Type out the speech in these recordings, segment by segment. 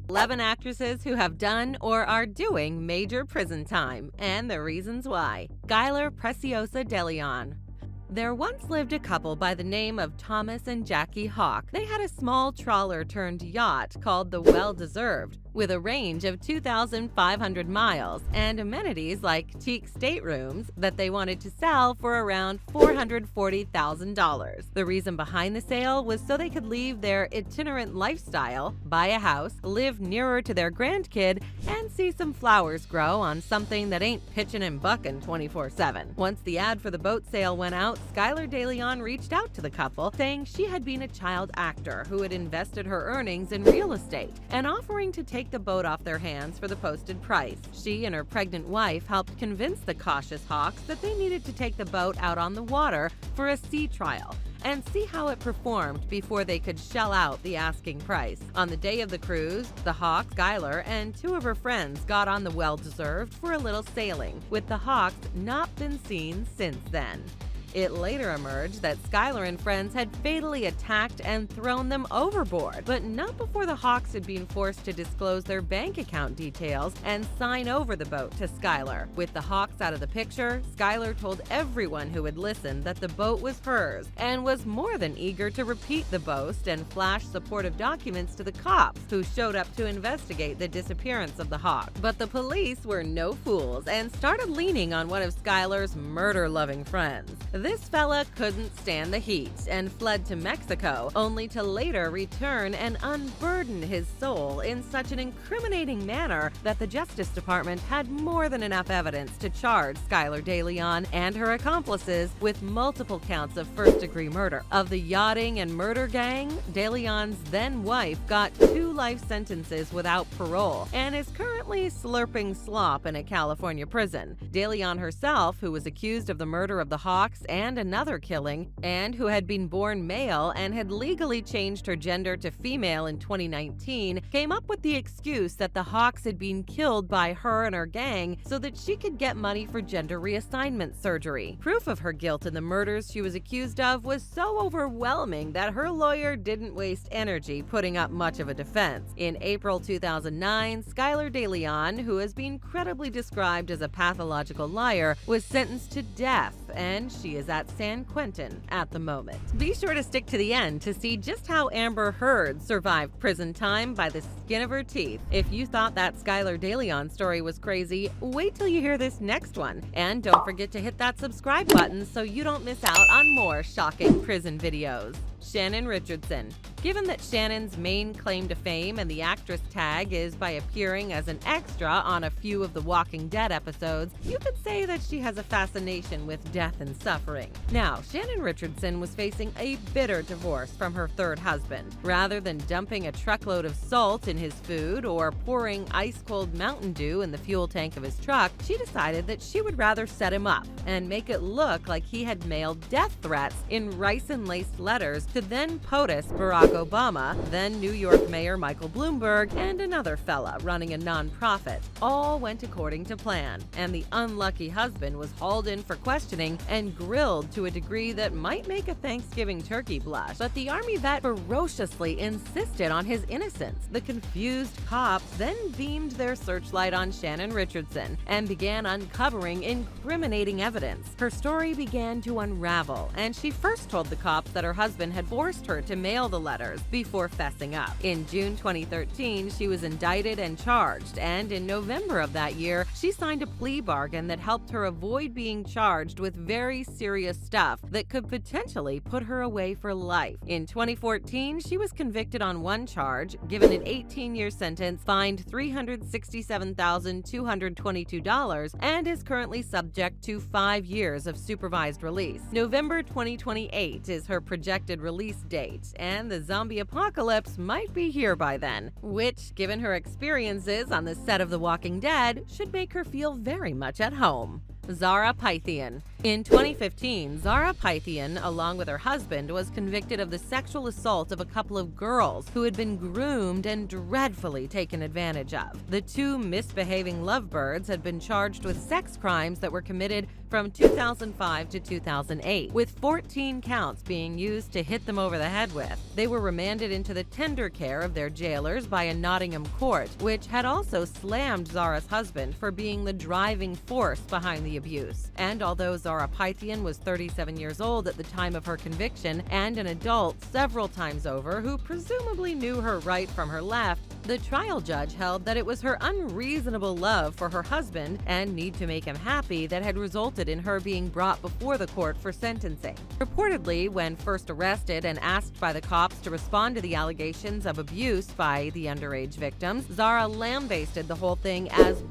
11 actresses who have done or are doing major prison time, and the reasons why. Skyler Delon. There once lived a couple by the name of Thomas and Jackie Hawk. They had a small trawler-turned-yacht called the Well-Deserved, with a range of 2,500 miles and amenities like teak staterooms that they wanted to sell for around $440,000. The reason behind the sale was so they could leave their itinerant lifestyle, buy a house, live nearer to their grandkid, and see some flowers grow on something that ain't pitching and bucking 24/7. Once the ad for the boat sale went out, Skyler Delon reached out to the couple, saying she had been a child actor who had invested her earnings in real estate and offering to take the boat off their hands for the posted price. She and her pregnant wife helped convince the cautious Hawks that they needed to take the boat out on the water for a sea trial and see how it performed before they could shell out the asking price. On the day of the cruise, the Hawks, Skyler, and two of her friends got on the Well-Deserved for a little sailing, with the Hawks not been seen since then. It later emerged that Skyler and friends had fatally attacked and thrown them overboard, but not before the Hawks had been forced to disclose their bank account details and sign over the boat to Skyler. With the Hawks out of the picture, Skyler told everyone who would listen that the boat was hers and was more than eager to repeat the boast and flash supportive documents to the cops who showed up to investigate the disappearance of the Hawks. But the police were no fools and started leaning on one of Skyler's murder-loving friends. This fella couldn't stand the heat and fled to Mexico, only to later return and unburden his soul in such an incriminating manner that the Justice Department had more than enough evidence to charge Skyler Delon and her accomplices with multiple counts of first-degree murder. Of the yachting and murder gang, Delon's then-wife got 2 life sentences without parole and is currently slurping slop in a California prison. Delon herself, who was accused of the murder of the Hawks and another killing, and who had been born male and had legally changed her gender to female in 2019, came up with the excuse that the Hawks had been killed by her and her gang so that she could get money for gender reassignment surgery. Proof of her guilt in the murders she was accused of was so overwhelming that her lawyer didn't waste energy putting up much of a defense. In April 2009, Skyler Delon, who has been credibly described as a pathological liar, was sentenced to death, and she is at San Quentin at the moment. Be sure to stick to the end to see just how Amber Heard survived prison time by the skin of her teeth. If you thought that Skyler Delon story was crazy, wait till you hear this next one. And don't forget to hit that subscribe button so you don't miss out on more shocking prison videos. Shannon Richardson. Given that Shannon's main claim to fame and the actress tag is by appearing as an extra on a few of the Walking Dead episodes, you could say that she has a fascination with death and suffering. Now, Shannon Richardson was facing a bitter divorce from her third husband. Rather than dumping a truckload of salt in his food or pouring ice-cold Mountain Dew in the fuel tank of his truck, she decided that she would rather set him up and make it look like he had mailed death threats in ricin-laced letters to then POTUS Barack Obama, then New York Mayor Michael Bloomberg, and another fella running a nonprofit. All went according to plan, and the unlucky husband was hauled in for questioning and grilled to a degree that might make a Thanksgiving turkey blush. But the Army vet ferociously insisted on his innocence. The confused cops then beamed their searchlight on Shannon Richardson and began uncovering incriminating evidence. Her story began to unravel, and she first told the cops that her husband had forced her to mail the letters before fessing up. In June 2013, she was indicted and charged, and in November of that year, she signed a plea bargain that helped her avoid being charged with very serious stuff that could potentially put her away for life. In 2014, she was convicted on one charge, given an 18-year sentence, fined $367,222, and is currently subject to 5 years of supervised release. November 2028 is her projected release date, and the zombie apocalypse might be here by then, which, given her experiences on the set of The Walking Dead, should make her feel very much at home. Zara Python. In 2015, Zara Python, along with her husband, was convicted of the sexual assault of a couple of girls who had been groomed and dreadfully taken advantage of. The two misbehaving lovebirds had been charged with sex crimes that were committed from 2005 to 2008, with 14 counts being used to hit them over the head with. They were remanded into the tender care of their jailers by a Nottingham court, which had also slammed Zara's husband for being the driving force behind the abuse. And although Zara Python was 37 years old at the time of her conviction and an adult several times over who presumably knew her right from her left, the trial judge held that it was her unreasonable love for her husband and need to make him happy that had resulted in her being brought before the court for sentencing. Reportedly, when first arrested and asked by the cops to respond to the allegations of abuse by the underage victims, Zara lambasted the whole thing as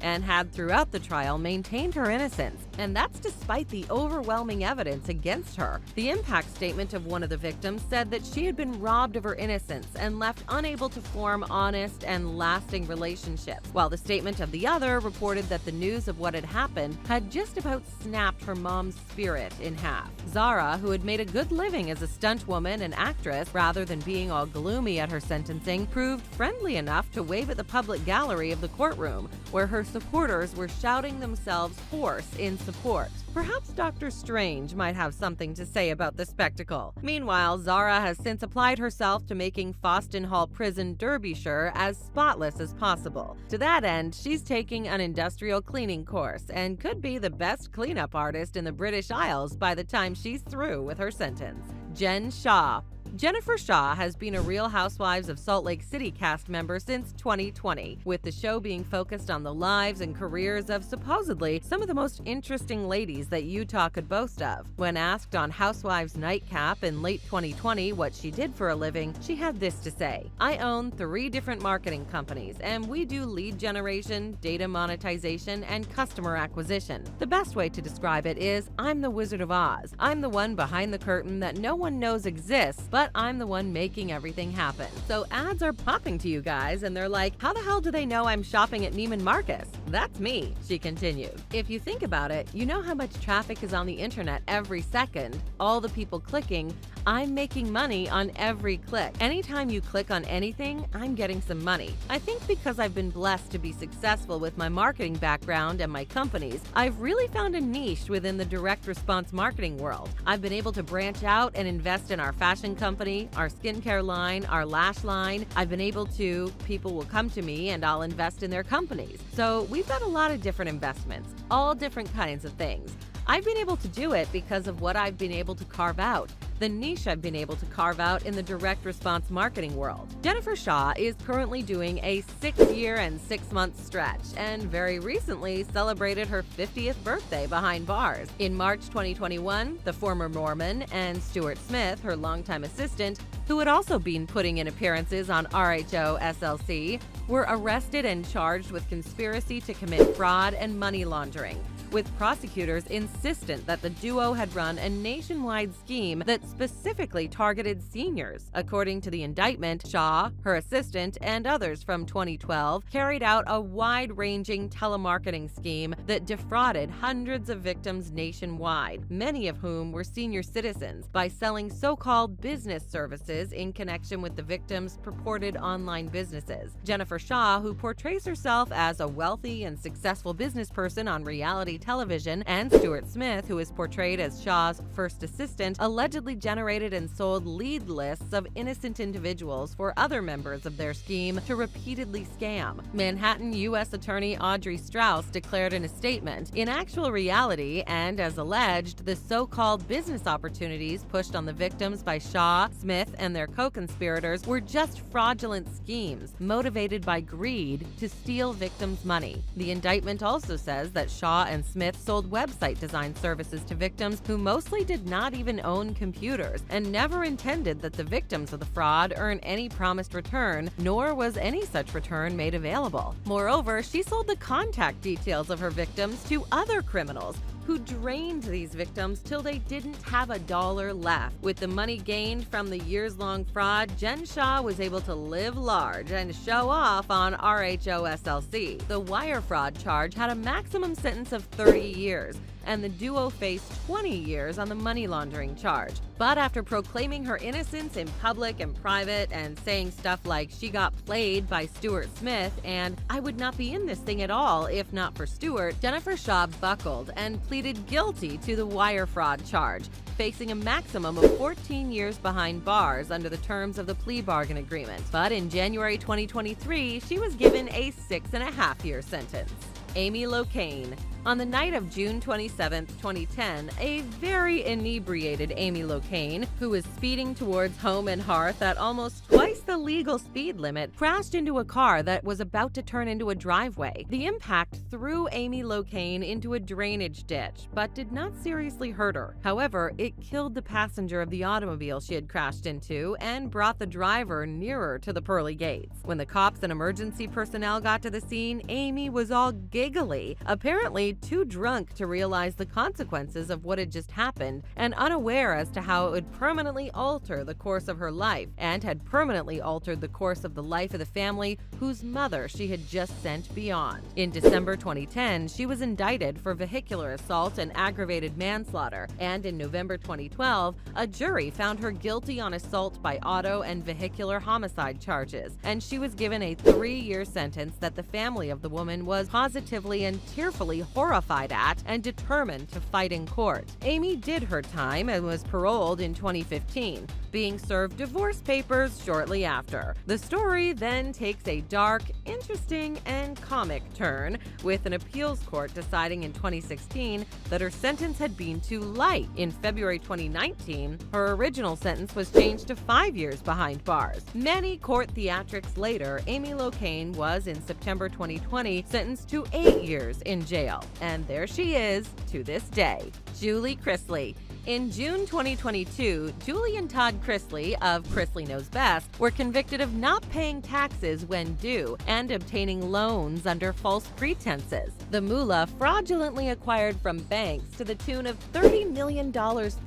and had throughout the trial maintained her innocence, and that's despite the overwhelming evidence against her. The impact statement of one of the victims said that she had been robbed of her innocence and left unable to form honest and lasting relationships, while the statement of the other reported that the news of what had happened had just about snapped her mom's spirit in half. Zara, who had made a good living as a stunt woman and actress rather than being all gloomy at her sentencing, proved friendly enough to wave at the public gallery of the courtroom, where her supporters were shouting themselves hoarse in support. Perhaps Dr. Strange might have something to say about the spectacle. Meanwhile, Zara has since applied herself to making Foston Hall Prison, Derbyshire, as spotless as possible. To that end, she's taking an industrial cleaning course and could be the best cleanup artist in the British Isles by the time she's through with her sentence. Jen Shaw. Jennifer Shaw has been a Real Housewives of Salt Lake City cast member since 2020, with the show being focused on the lives and careers of supposedly some of the most interesting ladies that Utah could boast of. When asked on Housewives Nightcap in late 2020 what she did for a living, she had this to say: "I own 3 different marketing companies, and we do lead generation, data monetization, and customer acquisition. The best way to describe it is I'm the Wizard of Oz. I'm the one behind the curtain that no one knows exists, but I'm the one making everything happen. So ads are popping to you guys, and they're like, how the hell do they know I'm shopping at Neiman Marcus? That's me," she continued. If you think about it, you know how much traffic is on the internet every second, all the people clicking. I'm making money on every click. Anytime you click on anything, I'm getting some money. I think because I've been blessed to be successful with my marketing background and my companies, I've really found a niche within the direct response marketing world. I've been able to branch out and invest in our fashion company, our skincare line, our lash line. I've been able to, people will come to me and I'll invest in their companies. So we've got a lot of different investments, all different kinds of things. I've been able to do it because of what I've been able to carve out, the niche I've been able to carve out in the direct response marketing world. Jennifer Shaw is currently doing a 6-year and 6-month stretch, and very recently celebrated her 50th birthday behind bars. In March 2021, the former Mormon and Stewart Smith, her longtime assistant, who had also been putting in appearances on RHO SLC, were arrested and charged with conspiracy to commit fraud and money laundering, with prosecutors insistent that the duo had run a nationwide scheme that specifically targeted seniors. According to the indictment, Shaw, her assistant, and others from 2012 carried out a wide-ranging telemarketing scheme that defrauded hundreds of victims nationwide, many of whom were senior citizens, by selling so-called business services in connection with the victims' purported online businesses. Jennifer Shaw, who portrays herself as a wealthy and successful business person on reality television, and Stewart Smith, who is portrayed as Shaw's first assistant, allegedly generated and sold lead lists of innocent individuals for other members of their scheme to repeatedly scam. Manhattan U.S. Attorney Audrey Strauss declared in a statement, "In actual reality, and as alleged, the so-called business opportunities pushed on the victims by Shaw, Smith, and their co-conspirators were just fraudulent schemes motivated by greed to steal victims' money." The indictment also says that Shaw and Smith sold website design services to victims who mostly did not even own computers and never intended that the victims of the fraud earn any promised return, nor was any such return made available. Moreover, she sold the contact details of her victims to other criminals who drained these victims till they didn't have a dollar left. With the money gained from the years-long fraud, Jen Shaw was able to live large and show off on RHO SLC. The wire fraud charge had a maximum sentence of 30 years, and the duo faced 20 years on the money laundering charge. But after proclaiming her innocence in public and private and saying stuff like she got played by Stewart Smith and I would not be in this thing at all if not for Stewart, Jennifer Shaw buckled and pleaded guilty to the wire fraud charge, facing a maximum of 14 years behind bars under the terms of the plea bargain agreement. But in January 2023, she was given a 6.5-year sentence. Aby Lee. On the night of June 27, 2010, a very inebriated Aby Lee, who was speeding towards Home and Hearth at almost twice the legal speed limit, crashed into a car that was about to turn into a driveway. The impact threw Aby Lee into a drainage ditch, but did not seriously hurt her. However, it killed the passenger of the automobile she had crashed into and brought the driver nearer to the pearly gates. When the cops and emergency personnel got to the scene, Amy was all giggly, apparently too drunk to realize the consequences of what had just happened and unaware as to how it would permanently alter the course of her life and had permanently altered the course of the life of the family whose mother she had just sent beyond. In December 2010, she was indicted for vehicular assault and aggravated manslaughter, and in November 2012, a jury found her guilty on assault by auto and vehicular homicide charges, and she was given a 3-year sentence that the family of the woman was positively and tearfully horrified at and determined to fight in court. Amy did her time and was paroled in 2015, being served divorce papers shortly after. The story then takes a dark, interesting, and comic turn, with an appeals court deciding in 2016 that her sentence had been too light. In February 2019, her original sentence was changed to 5 years behind bars. Many court theatrics later, Aby Lee was, in September 2020, sentenced to 8 years in jail. And there she is to this day. Julie Chrisley. In June 2022, Julie and Todd Chrisley of Chrisley Knows Best were convicted of not paying taxes when due and obtaining loans under false pretenses. The moolah fraudulently acquired from banks to the tune of $30 million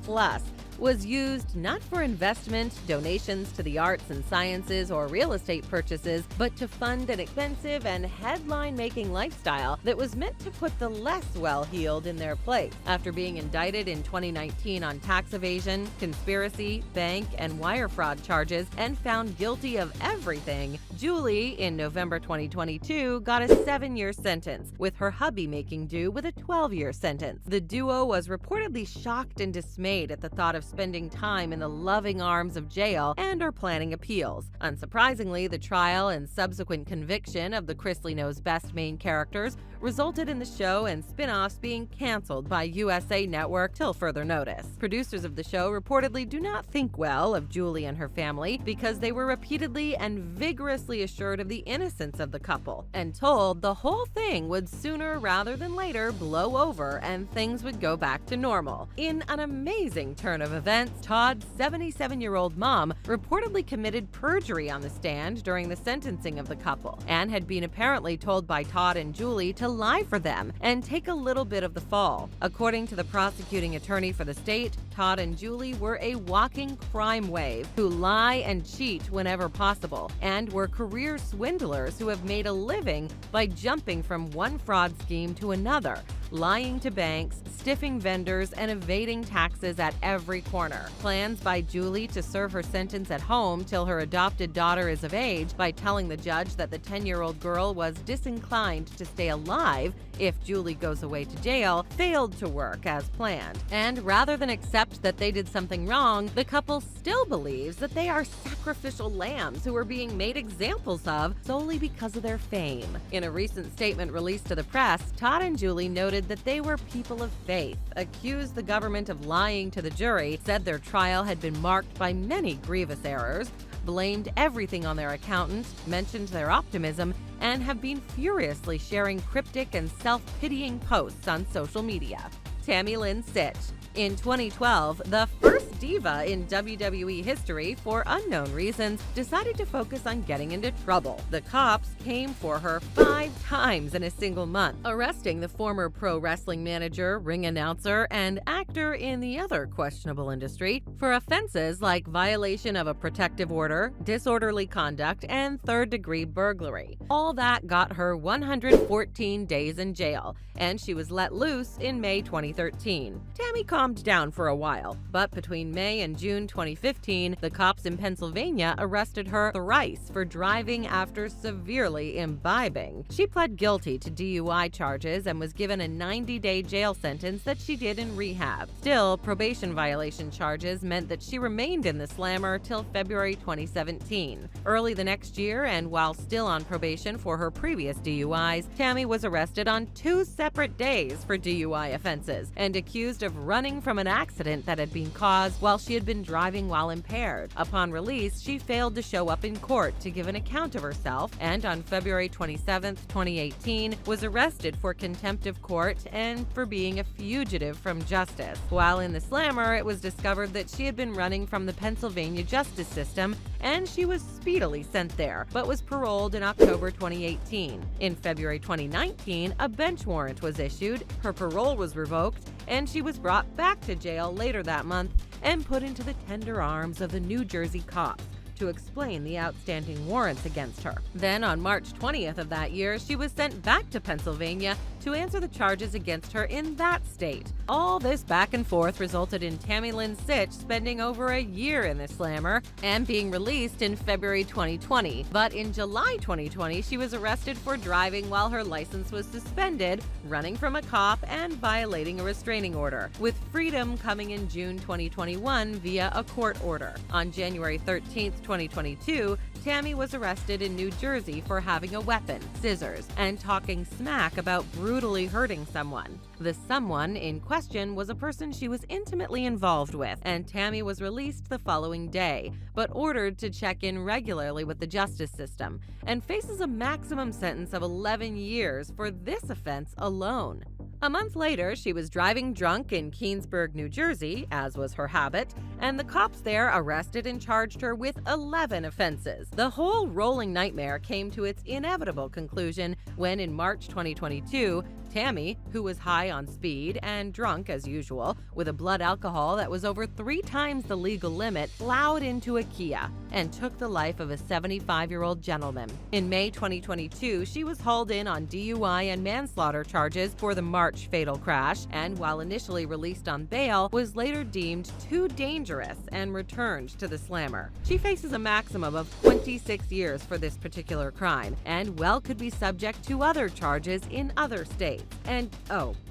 plus was used not for investment, donations to the arts and sciences, or real estate purchases, but to fund an expensive and headline-making lifestyle that was meant to put the less well-heeled in their place. After being indicted in 2019 on tax evasion, conspiracy, bank, and wire fraud charges, and found guilty of everything, Julie, in November 2022, got a 7-year sentence, with her hubby making due with a 12-year sentence. The duo was reportedly shocked and dismayed at the thought of spending time in the loving arms of jail and are planning appeals. Unsurprisingly, the trial and subsequent conviction of the Chrisley Knows Best main characters resulted in the show and spin-offs being canceled by USA Network till further notice. Producers of the show reportedly do not think well of Julie and her family because they were repeatedly and vigorously assured of the innocence of the couple and told the whole thing would sooner rather than later blow over and things would go back to normal. In an amazing turn of events, Todd's 77-year-old mom reportedly committed perjury on the stand during the sentencing of the couple and had been apparently told by Todd and Julie to lie for them and take a little bit of the fall. According to the prosecuting attorney for the state, Todd and Julie were a walking crime wave who lie and cheat whenever possible and were career swindlers who have made a living by jumping from one fraud scheme to another, lying to banks, stiffing vendors, and evading taxes at every corner. Plans by Julie to serve her sentence at home till her adopted daughter is of age by telling the judge that the 10-year-old girl was disinclined to stay alive if Julie goes away to jail failed to work as planned. And rather than accept that they did something wrong, the couple still believes that they are sacrificial lambs who are being made examples of solely because of their fame. In a recent statement released to the press, Todd and Julie noted that they were people of faith, accused the government of lying to the jury, said their trial had been marked by many grievous errors, blamed everything on their accountant, mentioned their optimism, and have been furiously sharing cryptic and self-pitying posts on social media. Tammy Lynn Sitch. In 2012, the first diva in WWE history, for unknown reasons, decided to focus on getting into trouble. The cops came for her 5 times in a single month, arresting the former pro wrestling manager, ring announcer, and actor in the other questionable industry for offenses like violation of a protective order, disorderly conduct, and third-degree burglary. All that got her 114 days in jail, and she was let loose in May 2013. Tammy calmed down for a while, but between May and June 2015, the cops in Pennsylvania arrested her thrice for driving after severely imbibing. She pled guilty to DUI charges and was given a 90-day jail sentence that she did in rehab. Still, probation violation charges meant that she remained in the slammer till February 2017. Early the next year, and while still on probation for her previous DUIs, Tammy was arrested on 2 separate days for DUI offenses and accused of running from an accident that had been caused while she had been driving while impaired. Upon release, she failed to show up in court to give an account of herself, and on February 27, 2018, was arrested for contempt of court and for being a fugitive from justice. While in the slammer, it was discovered that she had been running from the Pennsylvania justice system, and she was speedily sent there, but was paroled in October 2018. In February 2019, a bench warrant was issued, her parole was revoked, and she was brought back to jail later that month and put into the tender arms of the New Jersey cops to explain the outstanding warrants against her. Then on March 20th of that year, she was sent back to Pennsylvania to answer the charges against her in that state. All this back and forth resulted in Tammy Lynn Sitch spending over a year in the slammer and being released in February 2020. But in July 2020, she was arrested for driving while her license was suspended, running from a cop, and violating a restraining order, with freedom coming in June 2021 via a court order. On January 13th, 2022, Tammy was arrested in New Jersey for having a weapon, scissors, and talking smack about brutally hurting someone. The someone in question was a person she was intimately involved with, and Tammy was released the following day, but ordered to check in regularly with the justice system, and faces a maximum sentence of 11 years for this offense alone. A month later, she was driving drunk in Keansburg, New Jersey, as was her habit, and the cops there arrested and charged her with 11 offenses. The whole rolling nightmare came to its inevitable conclusion when, in March 2022, Tammy, who was high on speed and drunk as usual, with a blood alcohol that was over 3 times the legal limit, plowed into a Kia and took the life of a 75-year-old gentleman. In May 2022, she was hauled in on DUI and manslaughter charges for the March fatal crash, and while initially released on bail, was later deemed too dangerous and returned to the slammer. She faces a maximum of 26 years for this particular crime, and could be subject to other charges in other states. And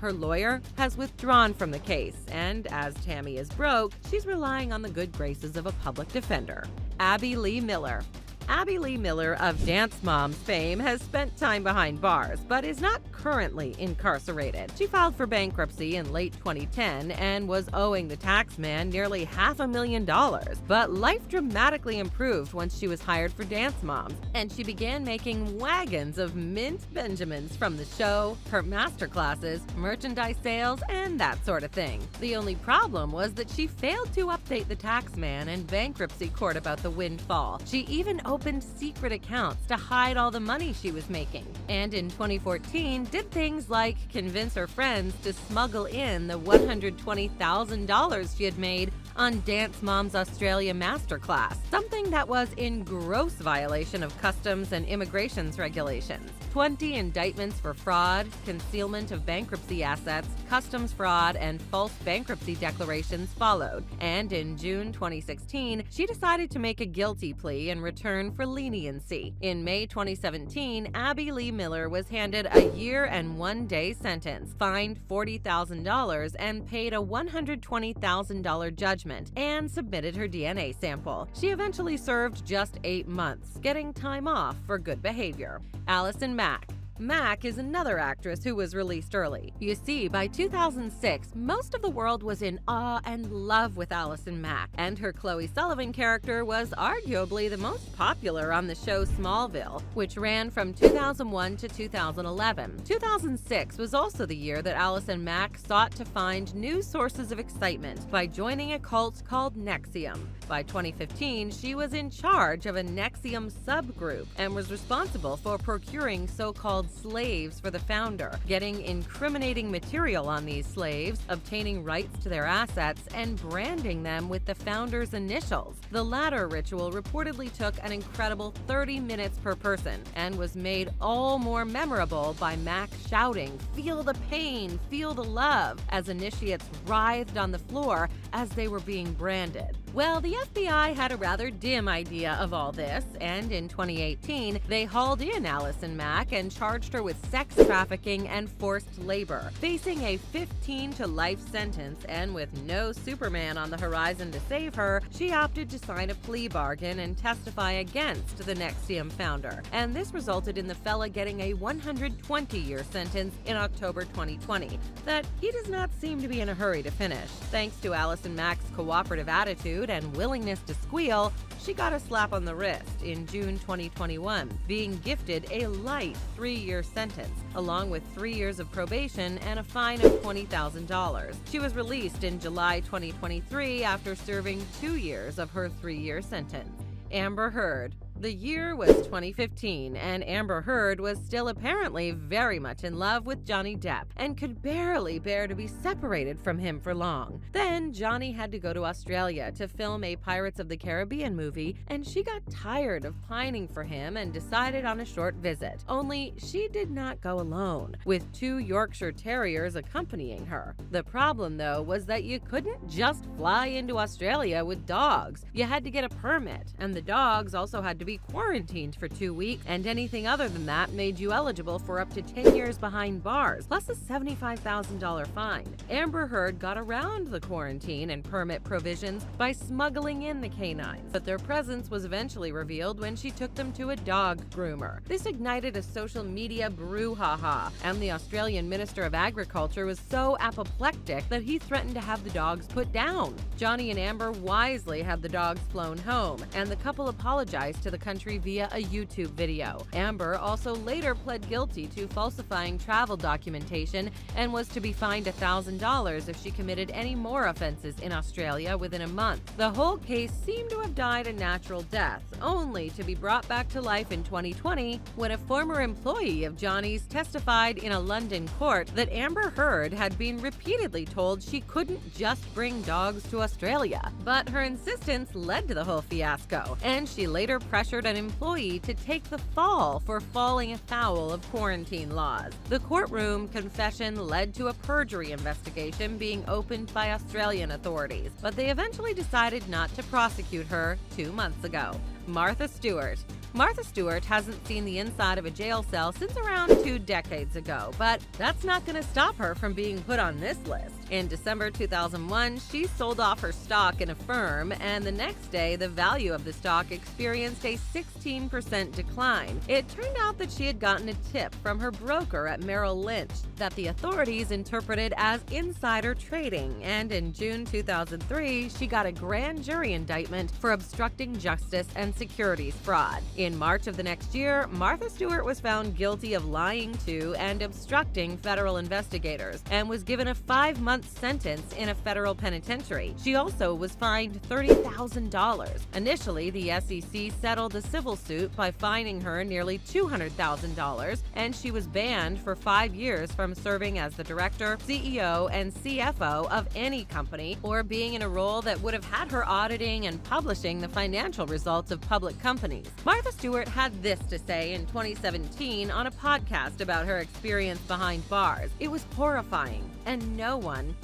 her lawyer has withdrawn from the case, and as Tammy is broke, she's relying on the good graces of a public defender. Aby Lee Miller. Aby Lee Miller of Dance Moms fame has spent time behind bars, but is not currently incarcerated. She filed for bankruptcy in late 2010 and was owing the tax man nearly $500,000. But life dramatically improved once she was hired for Dance Moms, and she began making wagons of mint Benjamins from the show, her masterclasses, merchandise sales, and that sort of thing. The only problem was that she failed to update the tax man and bankruptcy court about the windfall. She even opened secret accounts to hide all the money she was making. And in 2014, did things like convince her friends to smuggle in the $120,000 she had made on Dance Moms Australia Masterclass, something that was in gross violation of customs and immigrations regulations. 20 indictments for fraud, concealment of bankruptcy assets, customs fraud, and false bankruptcy declarations followed. And in June 2016, she decided to make a guilty plea in return for leniency. In May 2017, Aby Lee Miller was handed a year and 1 day sentence, fined $40,000, and paid a $120,000 judgment, and submitted her DNA sample. She eventually served just 8 months, getting time off for good behavior. Allison Mack. Mack is another actress who was released early. You see, by 2006, most of the world was in awe and love with Allison Mack, and her Chloe Sullivan character was arguably the most popular on the show Smallville, which ran from 2001 to 2011. 2006 was also the year that Allison Mack sought to find new sources of excitement by joining a cult called NXIVM. By 2015, she was in charge of a NXIVM subgroup and was responsible for procuring so-called slaves for the founder, getting incriminating material on these slaves, obtaining rights to their assets, and branding them with the founder's initials. The latter ritual reportedly took an incredible 30 minutes per person and was made all more memorable by Mack shouting, "Feel the pain, feel the love," as initiates writhed on the floor as they were being branded. Well, the FBI had a rather dim idea of all this, and in 2018, they hauled in Allison Mack and charged her with sex trafficking and forced labor. Facing a 15 to life sentence and with no Superman on the horizon to save her, she opted to sign a plea bargain and testify against the NXIVM founder. And this resulted in the fella getting a 120-year sentence in October 2020 that he does not seem to be in a hurry to finish. Thanks to Allison Mack's cooperative attitude and willingness to squeal, she got a slap on the wrist in June 2021, being gifted a light 3-year sentence, along with 3 years of probation and a fine of $20,000. She was released in July 2023 after serving 2 years of her 3-year sentence. Amber Heard. The year was 2015, and Amber Heard was still apparently very much in love with Johnny Depp and could barely bear to be separated from him for long. Then Johnny had to go to Australia to film a Pirates of the Caribbean movie, and she got tired of pining for him and decided on a short visit. Only she did not go alone, with 2 Yorkshire Terriers accompanying her. The problem, though, was that you couldn't just fly into Australia with dogs. You had to get a permit, and the dogs also had to be quarantined for 2 weeks, and anything other than that made you eligible for up to 10 years behind bars, plus a $75,000 fine. Amber Heard got around the quarantine and permit provisions by smuggling in the canines, but their presence was eventually revealed when she took them to a dog groomer. This ignited a social media brouhaha, and the Australian Minister of Agriculture was so apoplectic that he threatened to have the dogs put down. Johnny and Amber wisely had the dogs flown home, and the couple apologized to the country via a YouTube video. Amber also later pled guilty to falsifying travel documentation and was to be fined $1,000 if she committed any more offenses in Australia within a month. The whole case seemed to have died a natural death, only to be brought back to life in 2020 when a former employee of Johnny's testified in a London court that Amber Heard had been repeatedly told she couldn't just bring dogs to Australia. But her insistence led to the whole fiasco, and she later pressured an employee to take the fall for falling afoul of quarantine laws. The courtroom confession led to a perjury investigation being opened by Australian authorities, but they eventually decided not to prosecute her 2 months ago. Martha Stewart. Martha Stewart hasn't seen the inside of a jail cell since around 2 decades ago, but that's not going to stop her from being put on this list. In December 2001, she sold off her stock in a firm, and the next day, the value of the stock experienced a 16% decline. It turned out that she had gotten a tip from her broker at Merrill Lynch that the authorities interpreted as insider trading, and in June 2003, she got a grand jury indictment for obstructing justice and securities fraud. In March of the next year, Martha Stewart was found guilty of lying to and obstructing federal investigators and was given a 5-month sentence in a federal penitentiary. She also was fined $30,000. Initially, the SEC settled a civil suit by fining her nearly $200,000, and she was banned for 5 years from serving as the director, CEO, and CFO of any company or being in a role that would have had her auditing and publishing the financial results of public companies. Martha Stewart had this to say in 2017 on a podcast about her experience behind bars. It was horrifying, and no one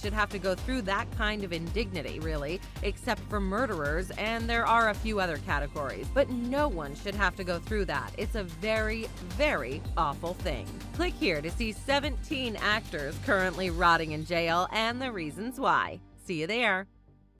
should have to go through that kind of indignity, really, except for murderers, and there are a few other categories. But no one should have to go through that. It's a very, very awful thing. Click here to see 17 actors currently rotting in jail and the reasons why. See you there.